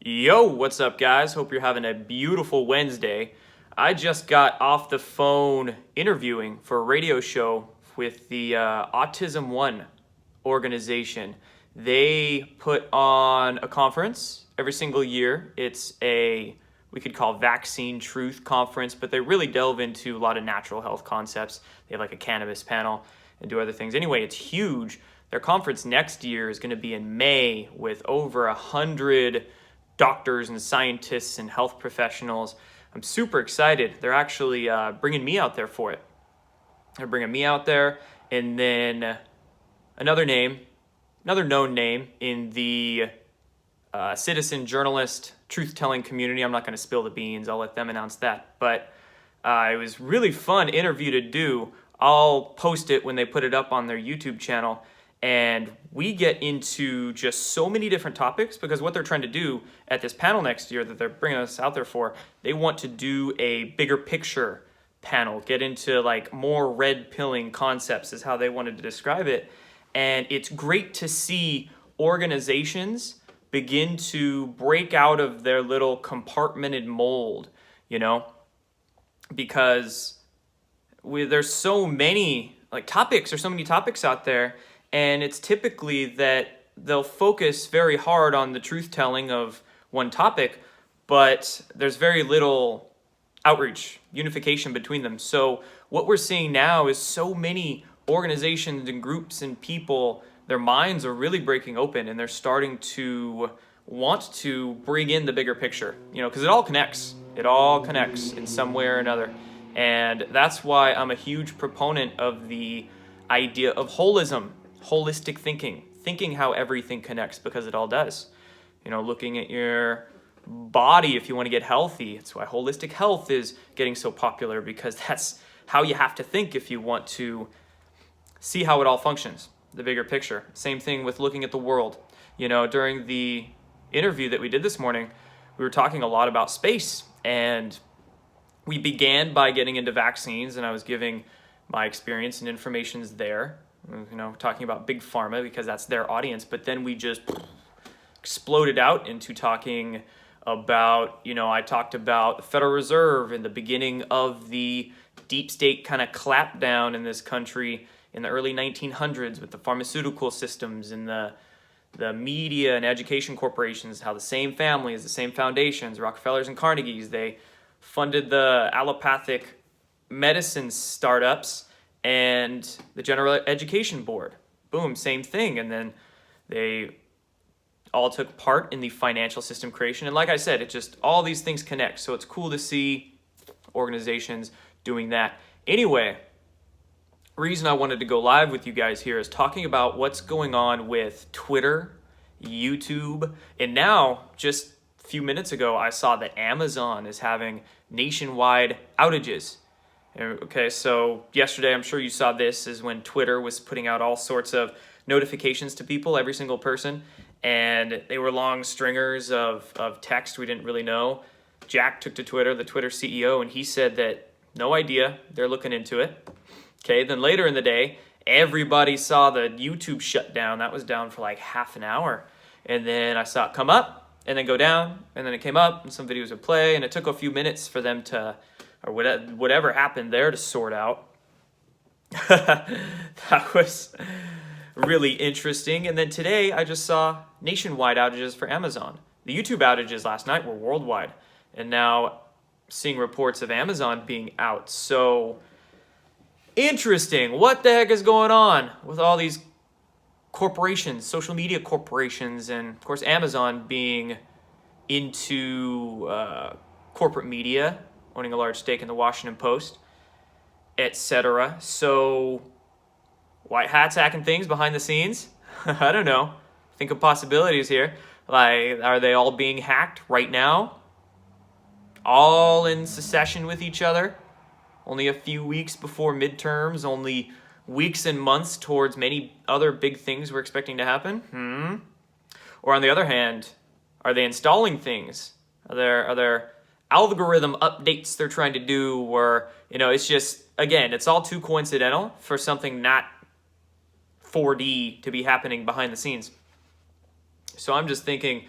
Yo, what's up, guys? Hope you're having a beautiful Wednesday. I just got off the phone interviewing for a radio show with the Autism One organization. They put on a conference every single year. It's we could call vaccine truth conference, but they really delve into a lot of natural health concepts. They have like a cannabis panel and do other things. Anyway, it's huge. Their conference next year is going to be in May with over 100 doctors and scientists and health professionals. I'm super excited. They're actually bringing me out there for it. They're bringing me out there, and then another known name in the citizen journalist truth-telling community. I'm not going to spill the beans. I'll let them announce that. But it was really fun interview to do. I'll post it when they put it up on their YouTube channel. And we get into just so many different topics because what they're trying to do at this panel next year that they're bringing us out there for, they want to do a bigger picture panel, get into like more red pilling concepts is how they wanted to describe it. And it's great to see organizations begin to break out of their little compartmented mold, because there's so many topics out there. And it's typically that they'll focus very hard on the truth-telling of one topic, but there's very little outreach, unification between them. So what we're seeing now is so many organizations and groups and people, their minds are really breaking open, and they're starting to want to bring in the bigger picture, because it all connects. It all connects in some way or another. And that's why I'm a huge proponent of the idea of holism. Holistic thinking how everything connects, because it all does. Looking at your body if you want to get healthy. It's why holistic health is getting so popular, because that's how you have to think if you want to see how it all functions, the bigger picture. Same thing with looking at the world. During the interview that we did this morning, we were talking a lot about space, and we began by getting into vaccines, and I was giving my experience and informations there. Talking about big pharma because that's their audience, but then we just exploded out into talking about, I talked about the Federal Reserve and the beginning of the deep state kind of clapdown in this country in the early 1900s with the pharmaceutical systems and the media and education corporations, how the same families, the same foundations, Rockefellers and Carnegies, they funded the allopathic medicine startups and the General Education Board. Boom, same thing. And then they all took part in the financial system creation. And like I said, all these things connect. So it's cool to see organizations doing that. Anyway, reason I wanted to go live with you guys here is talking about what's going on with Twitter, YouTube, and now just a few minutes ago, I saw that Amazon is having nationwide outages. Okay, so yesterday, I'm sure you saw this, is when Twitter was putting out all sorts of notifications to people, every single person, and they were long stringers of text we didn't really know. Jack took to Twitter, the Twitter CEO, and he said that no idea, they're looking into it. Okay, then later in the day, everybody saw the YouTube shut down. That was down for like half an hour. And then I saw it come up and then go down, and then it came up and some videos would play, and it took a few minutes for them to, or whatever happened there, to sort out. That was really interesting. And then today I just saw nationwide outages for Amazon. The YouTube outages last night were worldwide, and now seeing reports of Amazon being out. So interesting. What the heck is going on with all these corporations, social media corporations, and of course Amazon being into corporate media, owning a large stake in the Washington Post, etc. So white hats hacking things behind the scenes? I don't know. Think of possibilities here. Like, are they all being hacked right now? All in secession with each other? Only a few weeks before midterms, only weeks and months towards many other big things we're expecting to happen? Or on the other hand, are they installing things? Are there algorithm updates they're trying to do where, it's just, again, it's all too coincidental for something not 4D to be happening behind the scenes. So I'm just thinking,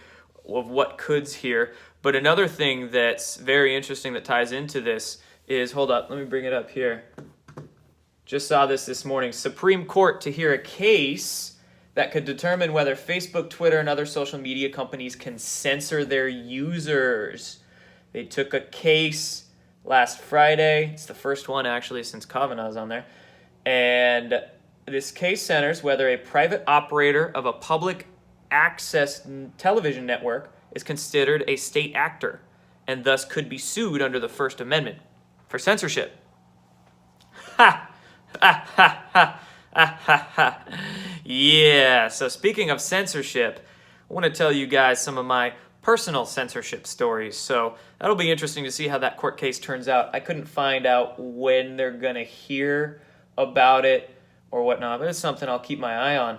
of what coulds here. But another thing that's very interesting that ties into this is, hold up, let me bring it up here. Just saw this morning. Supreme Court to hear a case that could determine whether Facebook, Twitter, and other social media companies can censor their users. They took a case last Friday. It's the first one, actually, since Kavanaugh's on there. And this case centers whether a private operator of a public access television network is considered a state actor and thus could be sued under the First Amendment for censorship. Ha! Ha ha ha ha ha ha. Yeah, so speaking of censorship, I want to tell you guys some of my personal censorship stories. So that'll be interesting to see how that court case turns out. I couldn't find out when they're going to hear about it or whatnot, but it's something I'll keep my eye on.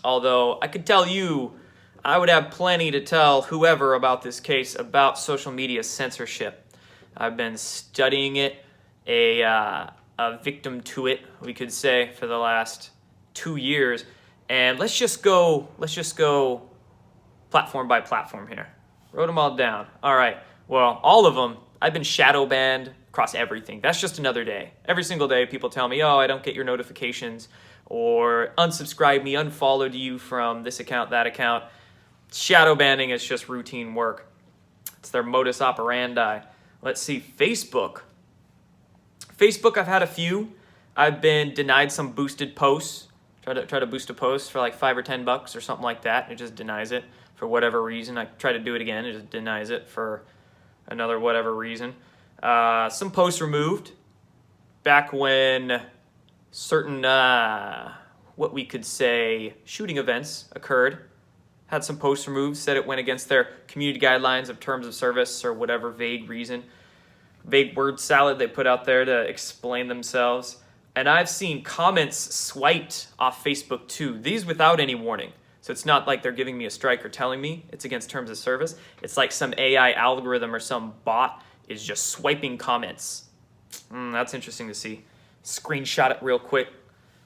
Although I could tell you, I would have plenty to tell whoever about this case about social media censorship. I've been studying it, a victim to it, we could say, for the last 2 years. And let's just go platform by platform here. Wrote them all down. All right. Well, all of them, I've been shadow banned across everything. That's just another day. Every single day people tell me, oh, I don't get your notifications, or unsubscribe me, unfollowed you from this account, that account. Shadow banning is just routine work. It's their modus operandi. Let's see, Facebook. I've had a few. I've been denied some boosted posts. Try to boost a post for like $5 or $10 or something like that. It just denies it for whatever reason. I try to do it again. It just denies it for another whatever reason. Some posts removed back when certain, what we could say, shooting events occurred. Had some posts removed, said it went against their community guidelines of terms of service or whatever vague reason. Vague word salad they put out there to explain themselves. And I've seen comments swiped off Facebook too. These without any warning. So it's not like they're giving me a strike or telling me it's against terms of service. It's like some AI algorithm or some bot is just swiping comments. That's interesting to see. Screenshot it real quick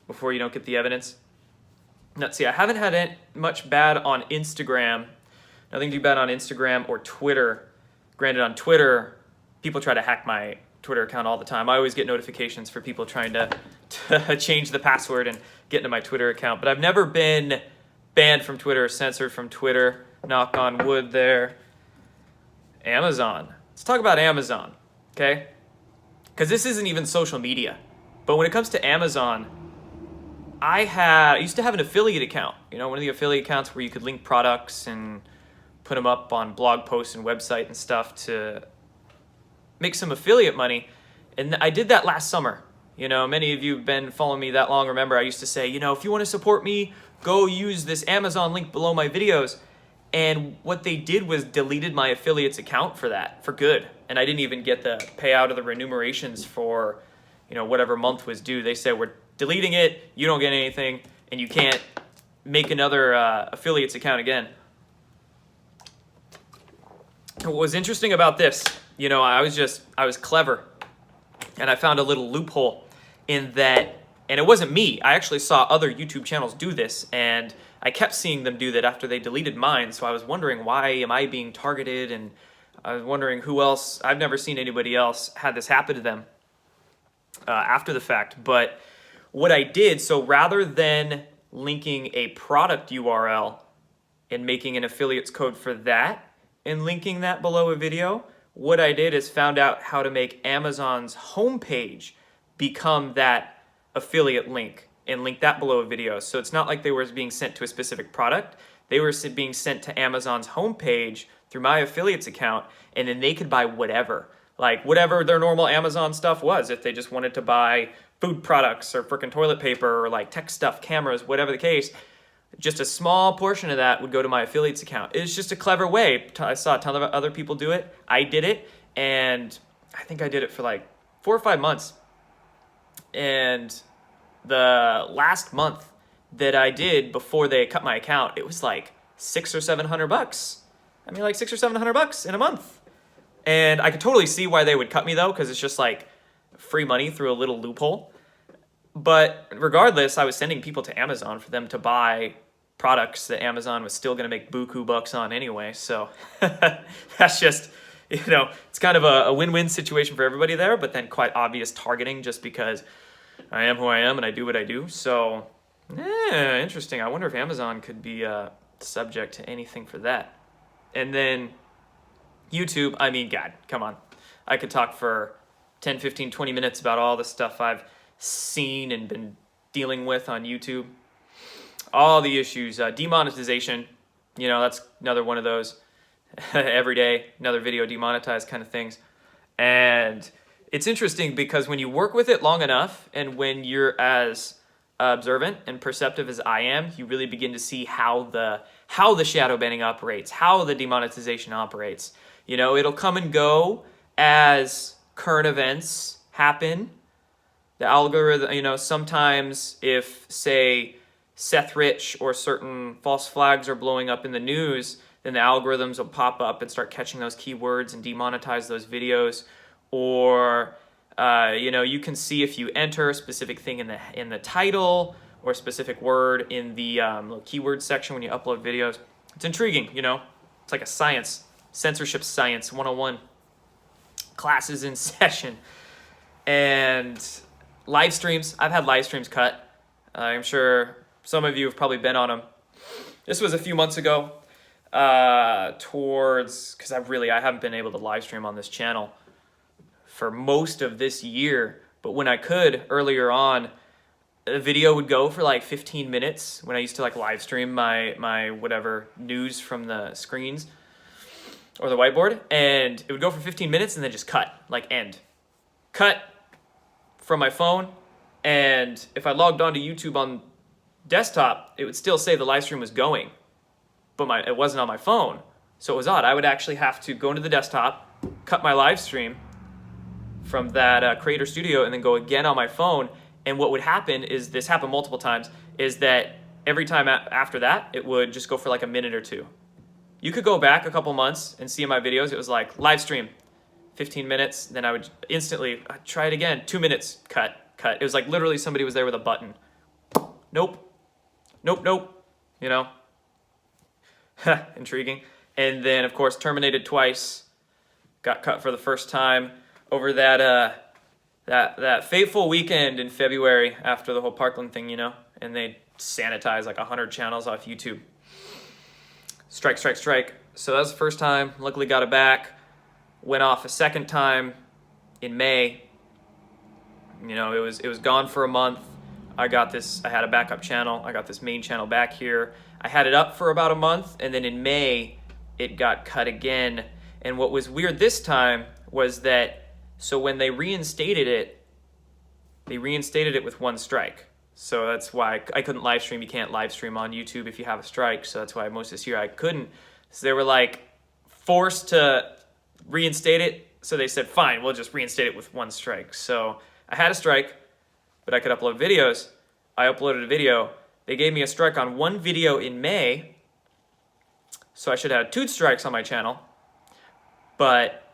before you don't get the evidence. Let's see, I haven't had much bad on Instagram. Nothing too bad on Instagram or Twitter. Granted, on Twitter, people try to hack my Twitter account all the time. I always get notifications for people trying to change the password and get into my Twitter account. But I've never been banned from Twitter or censored from Twitter. Knock on wood there. Amazon. Let's talk about Amazon, okay? Because this isn't even social media. But when it comes to Amazon, I used to have an affiliate account. You know, one of the affiliate accounts where you could link products and put them up on blog posts and website and stuff to make some affiliate money. And I did that last summer. You know, many of you have been following me that long. Remember, I used to say, you know, if you want to support me, go use this Amazon link below my videos. And what they did was deleted my affiliates account for that, for good. And I didn't even get the payout of the remunerations for, you know, whatever month was due. They said, we're deleting it, you don't get anything, and you can't make another affiliates account again. What was interesting about this, you know, I was clever, and I found a little loophole in that, and it wasn't me. I actually saw other YouTube channels do this, and I kept seeing them do that after they deleted mine, so I was wondering, why am I being targeted? And I was wondering who else. I've never seen anybody else had this happen to them after the fact. But what I did, so rather than linking a product URL and making an affiliates code for that and linking that below a video, what I did is found out how to make Amazon's homepage become that affiliate link and link that below a video. So it's not like they were being sent to a specific product. They were being sent to Amazon's homepage through my affiliates account, and then they could buy whatever. Like whatever their normal Amazon stuff was. If they just wanted to buy food products or frickin' toilet paper or like tech stuff, cameras, whatever the case, just a small portion of that would go to my affiliates account. It's just a clever way. I saw a ton of other people do it. I did it, and I think I did it for like 4 or 5 months. And the last month that I did before they cut my account, it was like $600 or $700. I mean, like $600 or $700 in a month. And I could totally see why they would cut me though, because it's just like free money through a little loophole. But regardless, I was sending people to Amazon for them to buy products that Amazon was still going to make buku bucks on anyway. So that's just, it's kind of a win-win situation for everybody there, but then quite obvious targeting just because I am who I am and I do what I do. So, interesting. I wonder if Amazon could be subject to anything for that. And then YouTube, I mean, God, come on. I could talk for 10, 15, 20 minutes about all the stuff I've seen and been dealing with on YouTube. All the issues, demonetization, that's another one of those. Every day, another video demonetized kind of things. And it's interesting because when you work with it long enough and when you're as observant and perceptive as I am, you really begin to see how the shadow banning operates, how the demonetization operates. It'll come and go as current events happen. The algorithm, sometimes if, say, Seth Rich or certain false flags are blowing up in the news, then the algorithms will pop up and start catching those keywords and demonetize those videos. Or, you can see if you enter a specific thing in the title or a specific word in the keyword section when you upload videos. It's intriguing, It's like a science, censorship science 101. Classes in session. And live streams. I've had live streams cut. I'm sure some of you have probably been on them. This was a few months ago because I haven't been able to live stream on this channel for most of this year. But when I could earlier on, a video would go for like 15 minutes when I used to like live stream my whatever news from the screens or the whiteboard. And it would go for 15 minutes and then just cut, like end. Cut from my phone. And if I logged onto YouTube on desktop, it would still say the live stream was going, but it wasn't on my phone. So it was odd. I would actually have to go into the desktop, cut my live stream from that Creator Studio, and then go again on my phone. And what would happen is, this happened multiple times, is that every time after that, it would just go for like a minute or two. You could go back a couple months and see in my videos, it was like live stream, 15 minutes. Then I would instantly try it again, 2 minutes, cut. It was like literally somebody was there with a button. Nope. Intriguing. And then, of course, terminated twice. Got cut for the first time over that fateful weekend in February after the whole Parkland thing, and they sanitized like 100 channels off YouTube. Strike. So that was the first time. Luckily got it back. Went off a second time in May. It was gone for a month. I had a backup channel. I got this main channel back here. I had it up for about a month, and then in May, it got cut again. And what was weird this time was that, so when they reinstated it with one strike. So that's why I couldn't live stream. You can't live stream on YouTube if you have a strike. So that's why most of this year I couldn't. So they were like forced to reinstate it. So they said, fine, we'll just reinstate it with one strike. So I had a strike, but I could upload videos. I uploaded a video. They gave me a strike on one video in May. So I should have had 2 strikes on my channel. But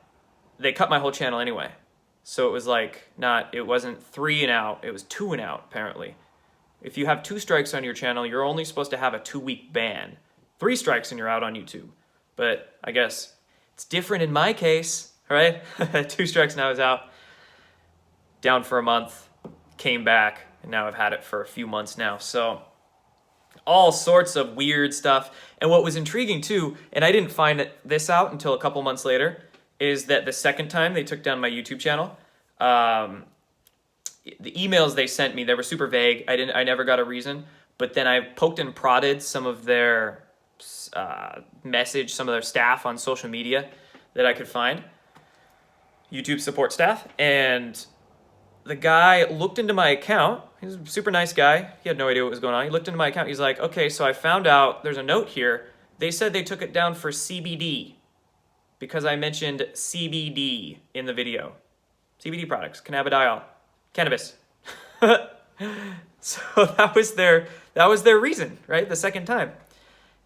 they cut my whole channel anyway. So it was like, it wasn't 3 and out, it was 2 and out, apparently. If you have 2 strikes on your channel, you're only supposed to have a 2-week ban. 3 strikes and you're out on YouTube. But I guess it's different in my case, right? 2 strikes and I was out. Down for a month, came back, and now I've had it for a few months now. So all sorts of weird stuff. And what was intriguing too, and I didn't find this out until a couple months later, is that the second time they took down my YouTube channel, the emails they sent me, they were super vague. I never got a reason. But then I poked and prodded some of their some of their staff on social media that I could find, YouTube support staff, and the guy looked into my account. He's a super nice guy. He had no idea what was going on. He looked into my account. He's like, okay, so I found out there's a note here. They said they took it down for CBD because I mentioned CBD in the video. CBD products, cannabidiol, cannabis. So that was their reason, right? The second time.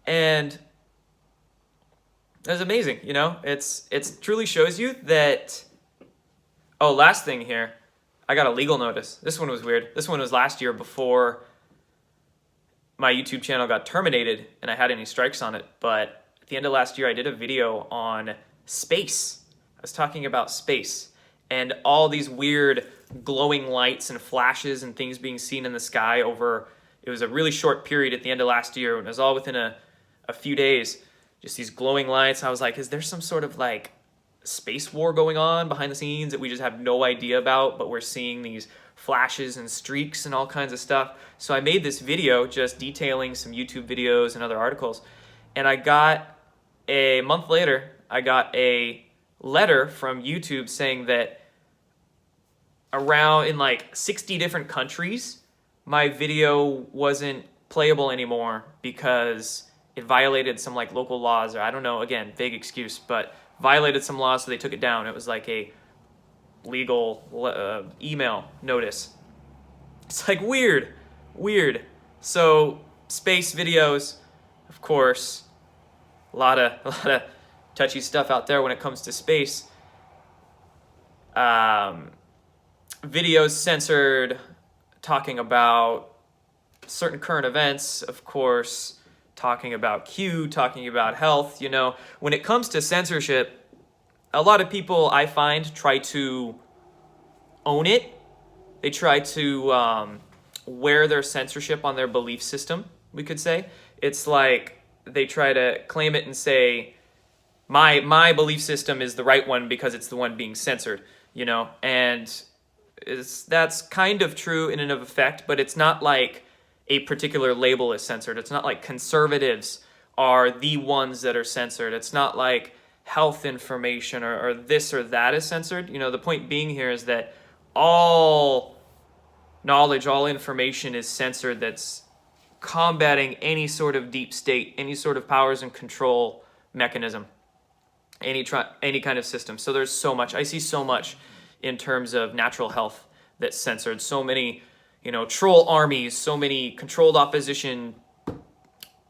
And it was amazing, It truly shows you that. Oh, last thing here. I got a legal notice. This one was weird. This one was last year before my YouTube channel got terminated and I had any strikes on it. But at the end of last year, I did a video on space. I was talking about space and all these weird glowing lights and flashes and things being seen in the sky over, it was a really short period at the end of last year, and it was all within a few days, just these glowing lights. I was like, is there some sort of like space war going on behind the scenes that we just have no idea about, but we're seeing these flashes and streaks and all kinds of stuff? So I made this video just detailing some YouTube videos and other articles, and I got a month later, I got a letter from YouTube saying that around in like 60 different countries, my video wasn't playable anymore because it violated some like local laws, or I don't know, again, vague excuse, but violated some laws, so they took it down. It was like a legal email notice. It's like weird. So space videos, of course, a lot of touchy stuff out there when it comes to space. Videos censored, talking about certain current events, of course, talking about Q, talking about health. You know, when it comes to censorship, a lot of people, I find, try to own it. They try to wear their censorship on their belief system, we could say. It's like they try to claim it and say, my belief system is the right one because it's the one being censored, you know? And that's kind of true in and of effect, but it's not like a particular label is censored. It's not like conservatives are the ones that are censored. It's not like health information or this or that is censored. You know, the point being here is that all knowledge, all information is censored that's combating any sort of deep state, any sort of powers and control mechanism, any kind of system. So there's so much. I see so much in terms of natural health that's censored. So many, you know, troll armies, so many controlled opposition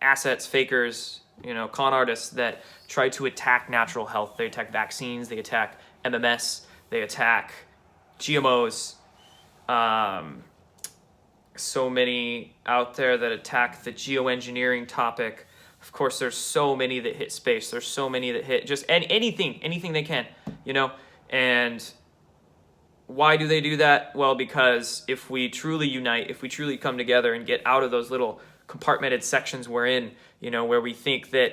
assets, fakers, you know, con artists that try to attack natural health. They attack vaccines, they attack MMS, they attack GMOs. So many out there that attack the geoengineering topic. Of course, there's so many that hit space. There's so many that hit just anything they can, you know, and why do they do that? Well, because if we truly unite, if we truly come together and get out of those little compartmented sections we're in, you know, where we think that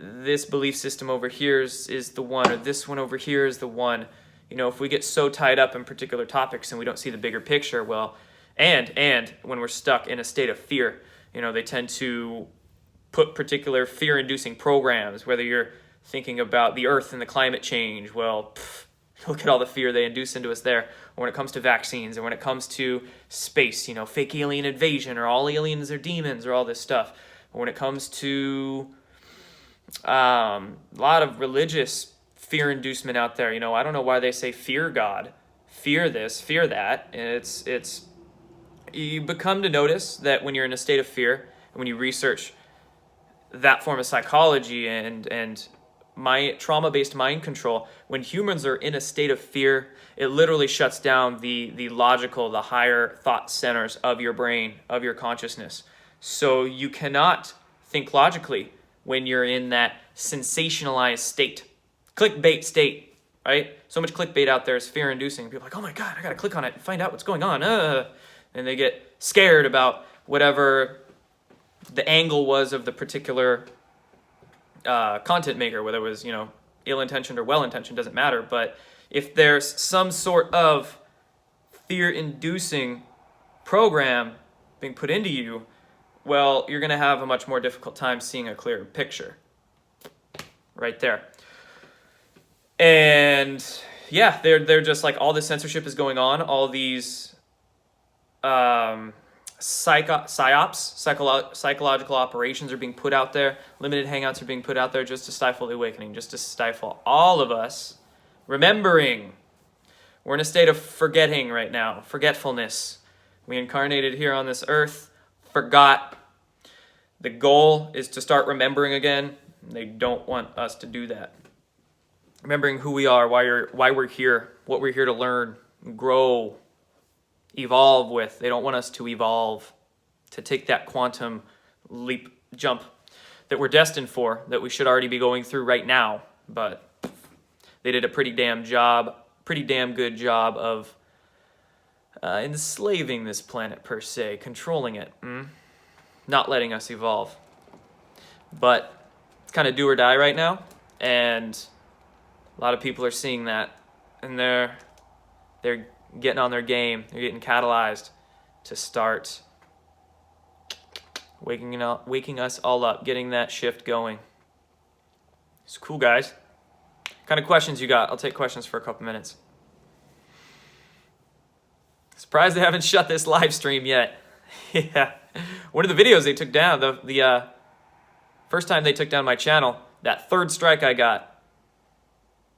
this belief system over here is the one, or this one over here is the one, you know, if we get so tied up in particular topics and we don't see the bigger picture, well, and when we're stuck in a state of fear, you know, they tend to put particular fear-inducing programs, whether you're thinking about the earth and the climate change, well, look at all the fear they induce into us there. Or when it comes to vaccines, or when it comes to space, you know, fake alien invasion, or all aliens are demons, or all this stuff. Or when it comes to a lot of religious fear inducement out there, you know, I don't know why they say fear God, fear this, fear that. And you become to notice that when you're in a state of fear, and when you research that form of psychology and trauma-based mind control, when humans are in a state of fear, it literally shuts down the logical, the higher thought centers of your brain, of your consciousness. So you cannot think logically when you're in that sensationalized state, clickbait state, right? So much clickbait out there is fear-inducing. People are like, oh my God, I gotta click on it and find out what's going on. And they get scared about whatever the angle was of the particular content maker, whether it was, you know, ill-intentioned or well-intentioned, doesn't matter. But if there's some sort of fear-inducing program being put into you, well, you're going to have a much more difficult time seeing a clearer picture. Right there. And yeah, they're just like, all this censorship is going on, all these psyops, psychological operations are being put out there, limited hangouts are being put out there just to stifle the awakening, just to stifle all of us remembering. We're in a state of forgetting right now, forgetfulness. We incarnated here on this earth, forgot. The goal is to start remembering again. They don't want us to do that. Remembering who we are, why we're here, what we're here to learn, grow, evolve with. They don't want us to evolve, to take that quantum leap jump that we're destined for, that we should already be going through right now. But they did a pretty damn good job of enslaving this planet per se, controlling it, not letting us evolve. But it's kind of do or die right now, and a lot of people are seeing that, and they're getting on their game. They're getting catalyzed to start waking us all up, getting that shift going. It's cool, guys. What kind of questions you got? I'll take questions for a couple minutes. Surprised they haven't shut this live stream yet. Yeah. One of the videos they took down, the first time they took down my channel, that third strike I got.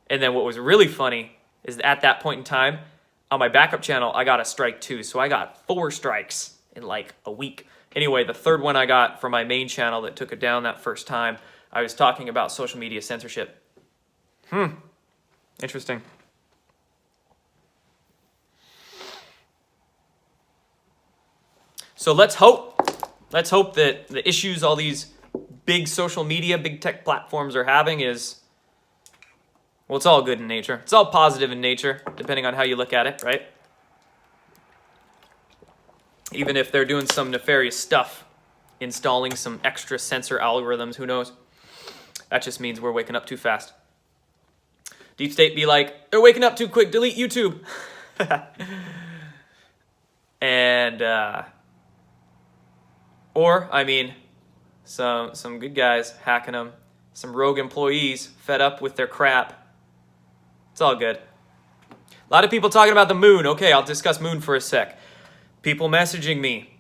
And then what was really funny is at that point in time, on my backup channel, I got a strike too. So I got 4 strikes in like a week. Anyway, the third one I got from my main channel that took it down that first time, I was talking about social media censorship. Interesting. So let's hope that the issues all these big social media, big tech platforms are having is, well, it's all good in nature. It's all positive in nature, depending on how you look at it, right? Even if they're doing some nefarious stuff, installing some extra censor algorithms, who knows? That just means we're waking up too fast. Deep State be like, they're waking up too quick, delete YouTube. And, or, I mean, some good guys hacking them, some rogue employees fed up with their crap. It's all good. A lot of people talking about the moon. Okay, I'll discuss moon for a sec. People messaging me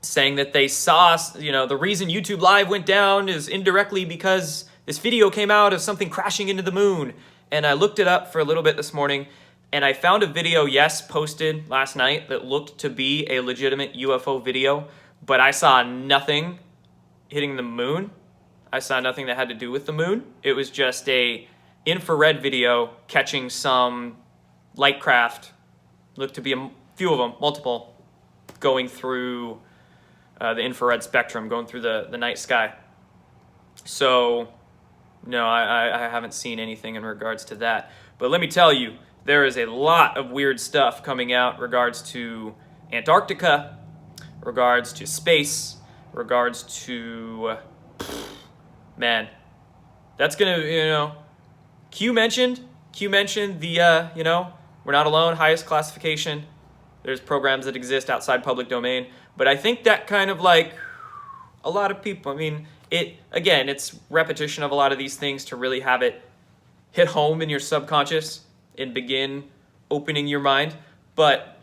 saying that they saw, the reason YouTube Live went down is indirectly because this video came out of something crashing into the moon. And I looked it up for a little bit this morning, and I found a video, posted last night that looked to be a legitimate UFO video, but I saw nothing hitting the moon. I saw nothing that had to do with the moon. It was just a infrared video catching some light craft, looked to be a few of them, multiple, going through the infrared spectrum, going through the night sky. So, no, I haven't seen anything in regards to that. But let me tell you, there is a lot of weird stuff coming out in regards to Antarctica, regards to space, regards to, man, that's gonna, Q mentioned the, we're not alone, highest classification. There's programs that exist outside public domain. But I think that kind of like a lot of people, I mean, it's repetition of a lot of these things to really have it hit home in your subconscious and begin opening your mind. But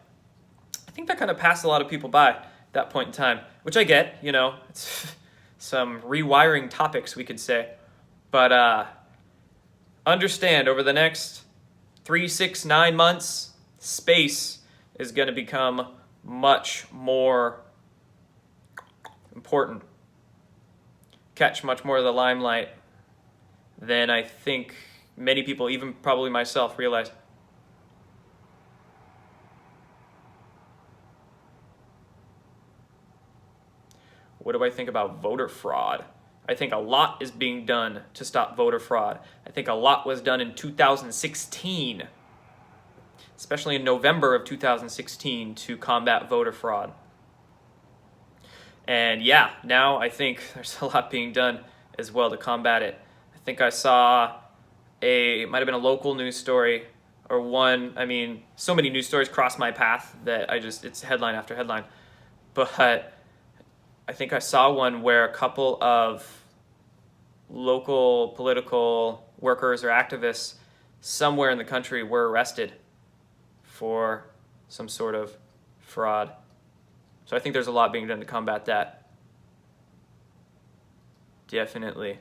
I think that kind of passed a lot of people by that point in time, which I get, it's some rewiring topics, we could say. But understand, over the next 3, 6, 9 months, space is going to become much more important, catch much more of the limelight than I think many people, even probably myself, realize. What do I think about voter fraud? I think a lot is being done to stop voter fraud. I think a lot was done in 2016, especially in November of 2016, to combat voter fraud. And yeah, now I think there's a lot being done as well to combat it. I think I saw it might have been a local news story, or one, so many news stories crossed my path that it's headline after headline. But I think I saw one where a couple of local political workers or activists somewhere in the country were arrested for some sort of fraud. So I think there's a lot being done to combat that. Definitely.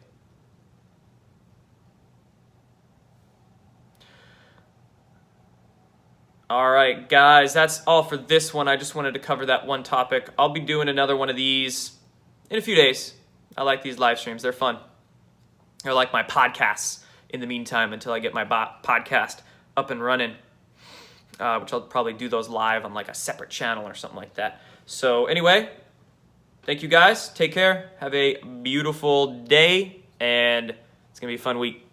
All right, guys, that's all for this one. I just wanted to cover that one topic. I'll be doing another one of these in a few days. I like these live streams. They're fun. They're like my podcasts in the meantime until I get my podcast up and running, which I'll probably do those live on like a separate channel or something like that. So anyway, Thank you guys. Take care. Have a beautiful day, and it's going to be a fun week.